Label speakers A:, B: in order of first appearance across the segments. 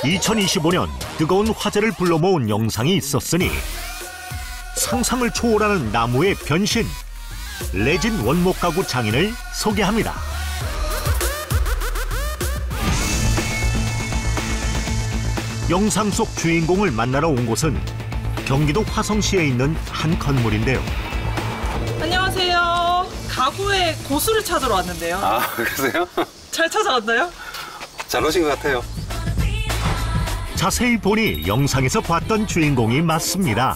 A: 2025년 뜨거운 화제를 불러 모은 영상이 있었으니 상상을 초월하는 나무의 변신, 레진 원목 가구 장인을 소개합니다. 영상 속 주인공을 만나러 온 곳은 경기도 화성시에 있는 한 건물인데요.
B: 안녕하세요. 가구의 고수를 찾으러 왔는데요.
C: 아, 그러세요?
B: 잘 찾아왔나요?
C: 잘 오신 것 같아요.
A: 자세히 보니 영상에서 봤던 주인공이 맞습니다.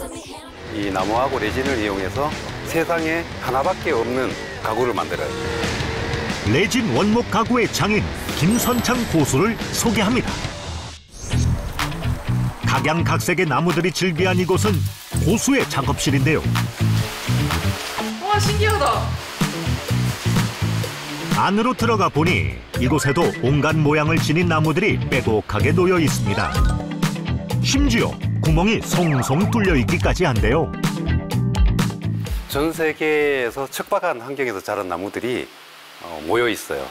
C: 이 나무하고 레진을 이용해서 세상에 하나밖에 없는 가구를 만들어요.
A: 레진 원목 가구의 장인 김선창 고수를 소개합니다. 각양각색의 나무들이 즐비한 이곳은 고수의 작업실인데요.
B: 와, 신기하다.
A: 안으로 들어가 보니 이곳에도 온갖 모양을 지닌 나무들이 빼곡하게 놓여 있습니다. 심지어 구멍이 송송 뚫려 있기까지 한데요.
C: 전 세계에서 척박한 환경에서 자란 나무들이 모여 있어요.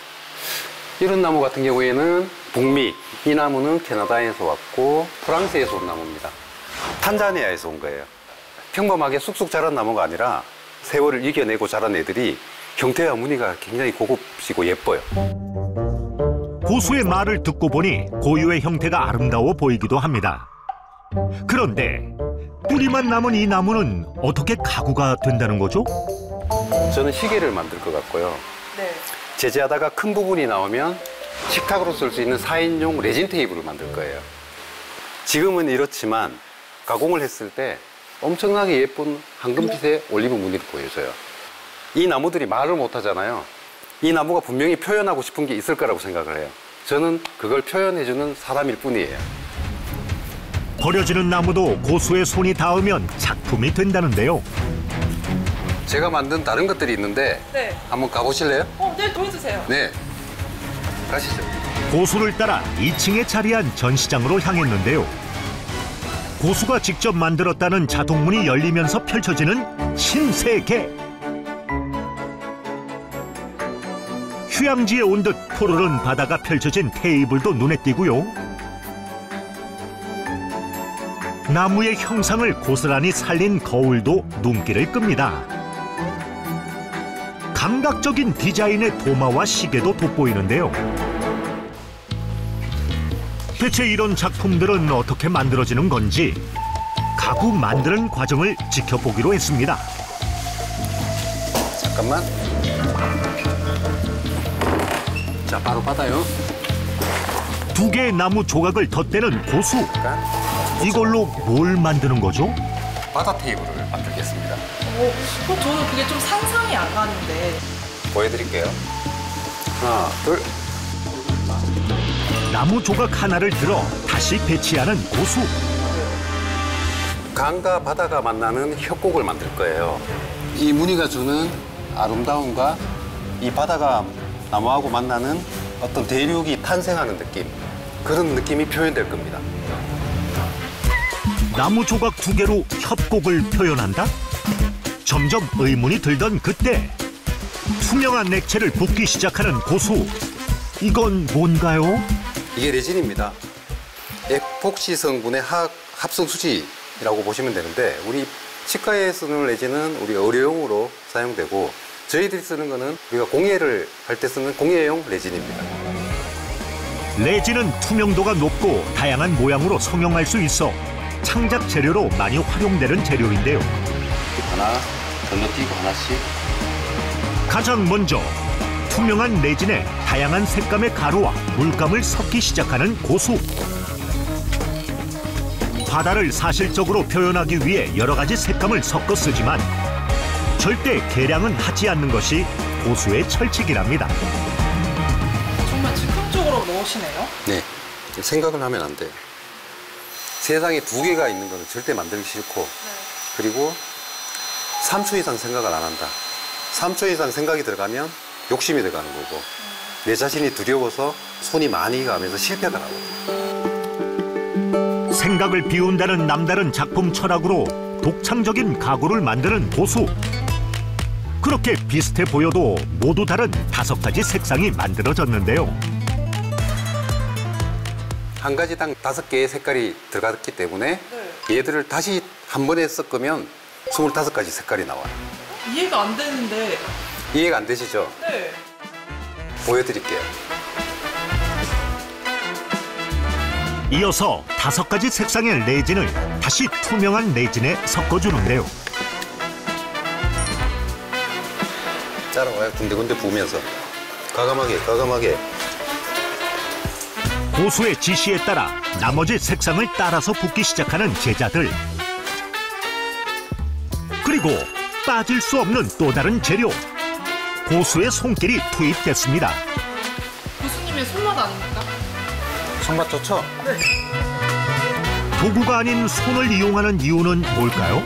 C: 이런 나무 같은 경우에는 북미, 이 나무는 캐나다에서 왔고 프랑스에서 온 나무입니다. 탄자니아에서 온 거예요. 평범하게 쑥쑥 자란 나무가 아니라 세월을 이겨내고 자란 애들이 형태와 무늬가 굉장히 고급지고 예뻐요.
A: 고수의 말을 듣고 보니 고유의 형태가 아름다워 보이기도 합니다. 그런데 뿌리만 남은 이 나무는 어떻게 가구가 된다는 거죠?
C: 저는 시계를 만들 것 같고요.
B: 네.
C: 제재하다가 큰 부분이 나오면 식탁으로 쓸 수 있는 4인용 레진 테이블을 만들 거예요. 지금은 이렇지만 가공을 했을 때 엄청나게 예쁜 황금빛의 올리브 무늬를 보여줘요. 이 나무들이 말을 못 하잖아요. 이 나무가 분명히 표현하고 싶은 게 있을 거라고 생각을 해요. 저는 그걸 표현해주는 사람일 뿐이에요.
A: 버려지는 나무도 고수의 손이 닿으면 작품이 된다는데요.
C: 제가 만든 다른 것들이 있는데
B: 네.
C: 한번 가보실래요?
B: 네, 보여주세요.
C: 네, 가시죠.
A: 고수를 따라 2층에 자리한 전시장으로 향했는데요. 고수가 직접 만들었다는 자동문이 열리면서 펼쳐지는 신세계. 휴양지에 온 듯 푸르른 바다가 펼쳐진 테이블도 눈에 띄고요. 나무의 형상을 고스란히 살린 거울도 눈길을 끕니다. 감각적인 디자인의 도마와 시계도 돋보이는데요. 대체 이런 작품들은 어떻게 만들어지는 건지 가구 만드는 과정을 지켜보기로 했습니다.
C: 잠깐만. 자, 바로 받아요.
A: 2개의 나무 조각을 덧대는 고수. 이걸로 뭘 만드는 거죠?
C: 바다 테이블을 만들겠습니다.
B: 저는 그게 좀 상상이 안 가는데.
C: 보여드릴게요. 하나, 둘.
A: 나무 조각 하나를 들어 다시 배치하는 고수.
C: 강과 바다가 만나는 협곡을 만들 거예요. 이 무늬가 주는 아름다움과 이 바다가 나무하고 만나는 어떤 대륙이 탄생하는 느낌, 그런 느낌이 표현될 겁니다.
A: 나무 조각 2개로 협곡을 표현한다? 점점 의문이 들던 그때 투명한 액체를 붓기 시작하는 고수. 이건 뭔가요?
C: 이게 레진입니다. 에폭시 성분의 합성 수지라고 보시면 되는데, 우리 치과에 쓰는 레진은 우리 의료용으로 사용되고, 저희들이 쓰는 거는 우리가 공예를 할 때 쓰는 공예용 레진입니다.
A: 레진은 투명도가 높고 다양한 모양으로 성형할 수 있어 창작 재료로 많이 활용되는 재료인데요.
C: 하나 건너뛰고 하나씩.
A: 가장 먼저 투명한 레진에 다양한 색감의 가루와 물감을 섞기 시작하는 고수. 바다를 사실적으로 표현하기 위해 여러 가지 색감을 섞어 쓰지만 절대 계량은 하지 않는 것이 고수의 철칙이랍니다.
B: 정말 즉흥적으로 넣으시네요.
C: 네, 생각을 하면 안 돼요. 세상에 2개가 있는 거는 절대 만들기 싫고, 그리고 3초 이상 생각을 안 한다. 3초 이상 생각이 들어가면 욕심이 들어가는 거고, 내 자신이 두려워서 손이 많이 가면서 실패가 나거든요.
A: 생각을 비운다는 남다른 작품 철학으로 독창적인 가구를 만드는 고수. 그렇게 비슷해 보여도 모두 다른 5가지 색상이 만들어졌는데요.
C: 한 가지당 5개의 색깔이 들어갔기 때문에 얘들을 다시 한 번에 섞으면 25가지 색깔이 나와요.
B: 이해가 안 되는데.
C: 이해가 안 되시죠?
B: 네.
C: 보여드릴게요.
A: 이어서 5가지 색상의 레진을 다시 투명한 레진에 섞어주는데요.
C: 짜라와요. 군데군데 부으면서 과감하게.
A: 고수의 지시에 따라 나머지 색상을 따라서 붓기 시작하는 제자들. 그리고 빠질 수 없는 또 다른 재료. 고수의 손길이 투입됐습니다.
B: 교수님의 손맛 아닙니까?
C: 손맛 좋죠?
B: 네.
A: 도구가 아닌 손을 이용하는 이유는 뭘까요?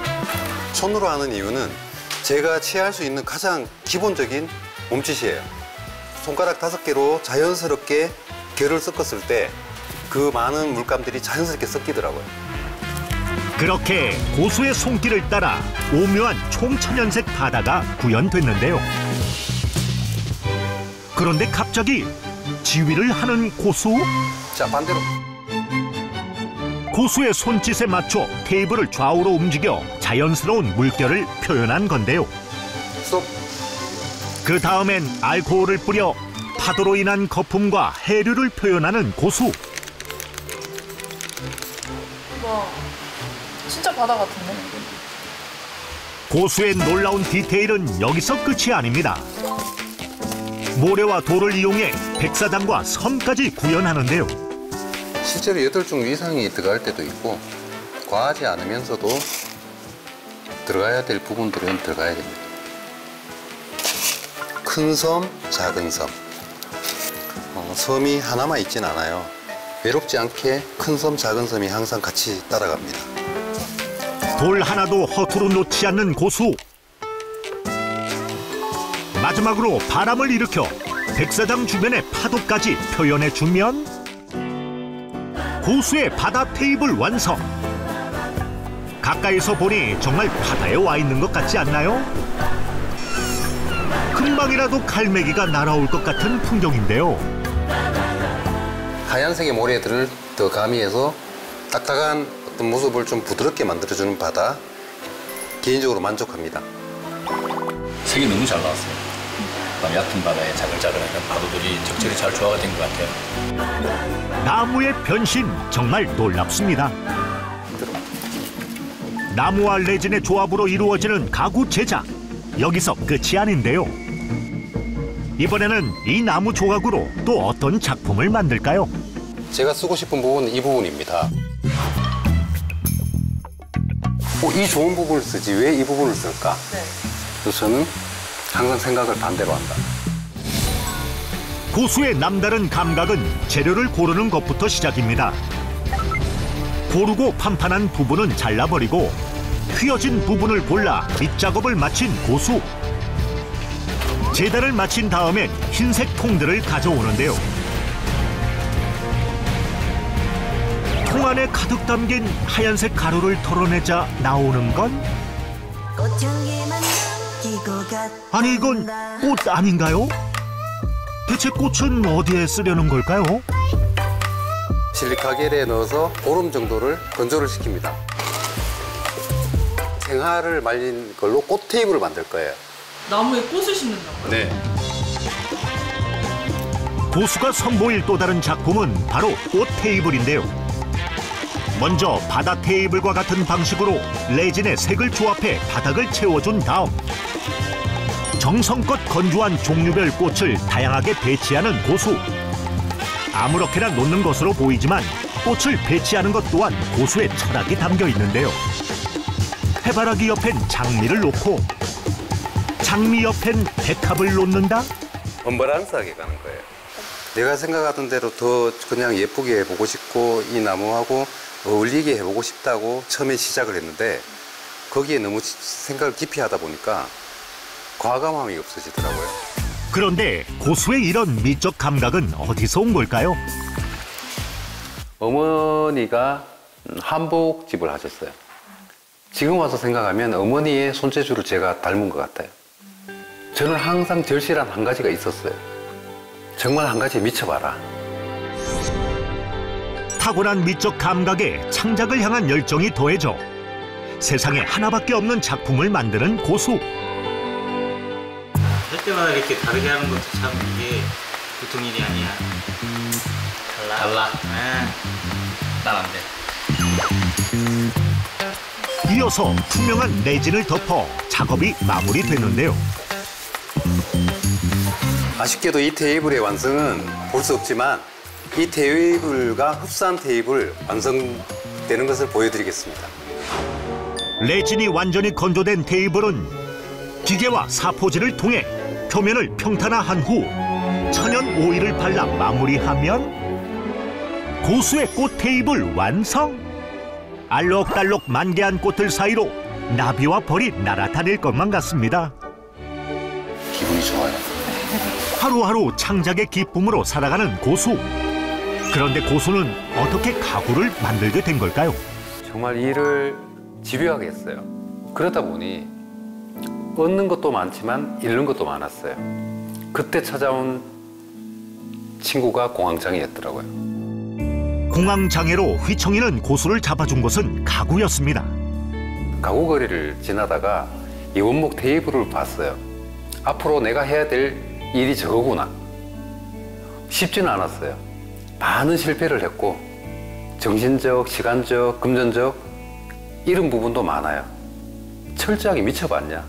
C: 손으로 하는 이유는 제가 취할 수 있는 가장 기본적인 몸짓이에요. 손가락 5개로 자연스럽게 결을 섞었을 때 그 많은 물감들이 자연스럽게 섞이더라고요.
A: 그렇게 고수의 손길을 따라 오묘한 총천연색 바다가 구현됐는데요. 그런데 갑자기 지휘를 하는 고수?
C: 자, 반대로.
A: 고수의 손짓에 맞춰 테이블을 좌우로 움직여 자연스러운 물결을 표현한 건데요.
C: 스톱.
A: 그 다음엔 알코올을 뿌려 파도로 인한 거품과 해류를 표현하는 고수.
B: 와, 진짜 바다 같은데?
A: 고수의 놀라운 디테일은 여기서 끝이 아닙니다. 모래와 돌을 이용해 백사장과 섬까지 구현하는데요.
C: 실제로 8종 이상이 들어갈 때도 있고 과하지 않으면서도 들어가야 될 부분들은 들어가야 됩니다. 큰 섬, 작은 섬. 섬이 하나만 있진 않아요. 외롭지 않게 큰 섬, 작은 섬이 항상 같이 따라갑니다.
A: 돌 하나도 허투루 놓지 않는 고수. 마지막으로 바람을 일으켜 백사장 주변의 파도까지 표현해주면 고수의 바다 테이블 완성. 가까이서 보니 정말 바다에 와 있는 것 같지 않나요? 금방이라도 갈매기가 날아올 것 같은 풍경인데요.
C: 하얀색의 모래들을 더 가미해서 딱딱한 어떤 모습을 좀 부드럽게 만들어주는 바다. 개인적으로 만족합니다.
D: 색이 너무 잘 나왔어요. 얕은 바다에 자글자글한 파도들이 적절히 잘 조화가 된 것 같아요.
A: 나무의 변신 정말 놀랍습니다. 나무와 레진의 조합으로 이루어지는 가구 제작. 여기서 끝이 아닌데요. 이번에는 이 나무 조각으로 또 어떤 작품을 만들까요?
C: 제가 쓰고 싶은 부분은 이 부분입니다. 이 좋은 부분을 쓰지 왜 이 부분을 쓸까?
B: 네.
C: 그래서 저는 항상 생각을 반대로 한다.
A: 고수의 남다른 감각은 재료를 고르는 것부터 시작입니다. 고르고 판판한 부분은 잘라버리고 휘어진 부분을 골라 밑작업을 마친 고수. 재단을 마친 다음엔 흰색 통들을 가져오는데요. 통 안에 가득 담긴 하얀색 가루를 털어내자 나오는 건? 아니 이건 꽃 아닌가요? 대체 꽃은 어디에 쓰려는 걸까요?
C: 실리카겔에 넣어서 보름 정도를 건조를 시킵니다. 생화를 말린 걸로 꽃 테이블을 만들 거예요.
B: 나무에 꽃을 심는다고요?
C: 네.
A: 고수가 선보일 또 다른 작품은 바로 꽃 테이블인데요. 먼저 바다 테이블과 같은 방식으로 레진의 색을 조합해 바닥을 채워준 다음 정성껏 건조한 종류별 꽃을 다양하게 배치하는 고수. 아무렇게나 놓는 것으로 보이지만 꽃을 배치하는 것 또한 고수의 철학이 담겨 있는데요. 해바라기 옆엔 장미를 놓고 장미 옆엔 백합을 놓는다?
C: 언밸런스하게 가는 거예요. 내가 생각하던 대로 더 그냥 예쁘게 해보고 싶고 이 나무하고 어울리게 해보고 싶다고 처음에 시작을 했는데 거기에 너무 생각을 깊이 하다 보니까 과감함이 없어지더라고요.
A: 그런데 고수의 이런 미적 감각은 어디서 온 걸까요?
C: 어머니가 한복집을 하셨어요. 지금 와서 생각하면 어머니의 손재주를 제가 닮은 것 같아요. 저는 항상 절실한 한 가지가 있었어요. 정말 한 가지에 미쳐봐라.
A: 타고난 미적 감각에 창작을 향한 열정이 더해져 세상에 하나밖에 없는 작품을 만드는 고수.
E: 할 때마다 이렇게 다르게 하는 것도 참 이게 보통 일이 아니야. 달라? 난 안 돼.
A: 이어서 투명한 레진을 덮어 작업이 마무리되는데요.
C: 아쉽게도 이 테이블의 완성은 볼 수 없지만 이 테이블과 흡사한 테이블 완성되는 것을 보여드리겠습니다.
A: 레진이 완전히 건조된 테이블은 기계와 사포질을 통해 표면을 평탄화한 후 천연 오일을 발라 마무리하면 고수의 꽃 테이블 완성! 알록달록 만개한 꽃들 사이로 나비와 벌이 날아다닐 것만 같습니다.
C: 기분이 좋아요.
A: 하루하루 창작의 기쁨으로 살아가는 고수. 그런데 고수는 어떻게 가구를 만들게 된 걸까요?
C: 정말 일을 집요하게 했어요. 그러다 보니 얻는 것도 많지만 잃는 것도 많았어요. 그때 찾아온 친구가 공황장애였더라고요.
A: 공황장애로 휘청이는 고수를 잡아준 곳은 가구였습니다.
C: 가구 거리를 지나다가 이 원목 테이블을 봤어요. 앞으로 내가 해야 될 일이 저거구나. 쉽지는 않았어요. 많은 실패를 했고 정신적, 시간적, 금전적 이런 부분도 많아요. 철저하게 미쳐봤냐?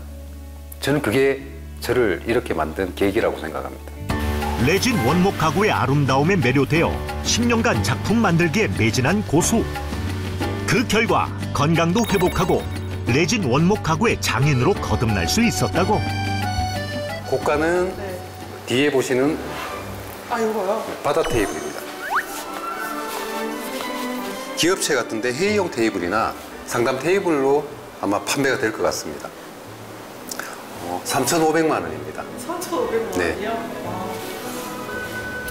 C: 저는 그게 저를 이렇게 만든 계기라고 생각합니다.
A: 레진 원목 가구의 아름다움에 매료되어 10년간 작품 만들기에 매진한 고수. 그 결과 건강도 회복하고 레진 원목 가구의 장인으로 거듭날 수 있었다고.
C: 고가는
B: 네.
C: 뒤에 보시는
B: 아, 이거요?
C: 바다 테이블입니다. 기업체 같은데 회의용 테이블이나 상담 테이블로 아마 판매가 될 것 같습니다. 3,500만 원입니다.
B: 3,500만
C: 네.
B: 원이요?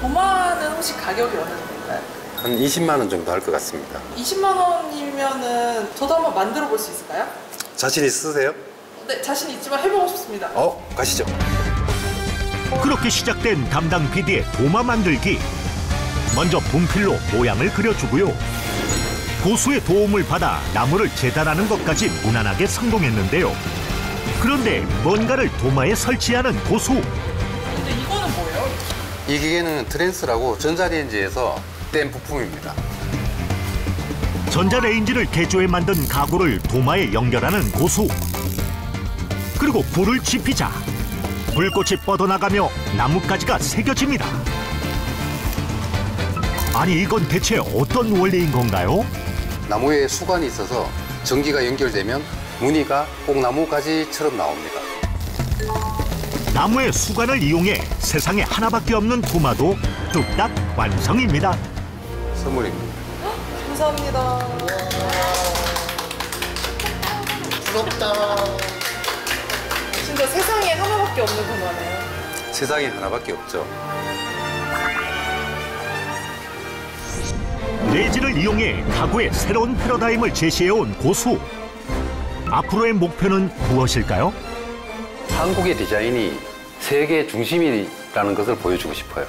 B: 도마는 혹시 가격이 어느 정도인가요?
C: 한 20만 원 정도 할 것 같습니다.
B: 20만 원이면은 저도 한번 만들어 볼 수 있을까요?
C: 자신 있으세요?
B: 네, 자신 있지만 해보고 싶습니다.
C: 가시죠.
A: 그렇게 시작된 담당 PD의 도마 만들기. 먼저 분필로 모양을 그려주고요. 고수의 도움을 받아 나무를 재단하는 것까지 무난하게 성공했는데요. 그런데 뭔가를 도마에 설치하는 고수.
B: 근데 이거는 뭐예요?
C: 이 기계는 트랜스라고 전자레인지에서 뗀 부품입니다.
A: 전자레인지를 개조해 만든 가구를 도마에 연결하는 고수. 그리고 불을 지피자 불꽃이 뻗어나가며 나뭇가지가 새겨집니다. 아니 이건 대체 어떤 원리인 건가요?
C: 나무에 수관이 있어서 전기가 연결되면 무늬가 꼭 나무가지처럼 나옵니다.
A: 나무의 수관을 이용해 세상에 하나밖에 없는 도마도 뚝딱 완성입니다.
C: 선물입니다.
B: 감사합니다.
E: 부럽다.
B: 진짜 세상에 하나밖에 없는 도마네요.
C: 세상에 하나밖에 없죠.
A: 레진을 이용해 가구의 새로운 패러다임을 제시해온 고수. 앞으로의 목표는 무엇일까요?
C: 한국의 디자인이 세계 중심이라는 것을 보여주고 싶어요.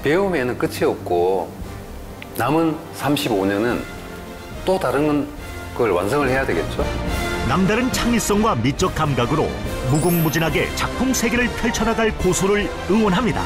C: 배움에는 끝이 없고 남은 35년은 또 다른 걸 완성을 해야 되겠죠?
A: 남다른 창의성과 미적 감각으로 무궁무진하게 작품 세계를 펼쳐나갈 고수를 응원합니다.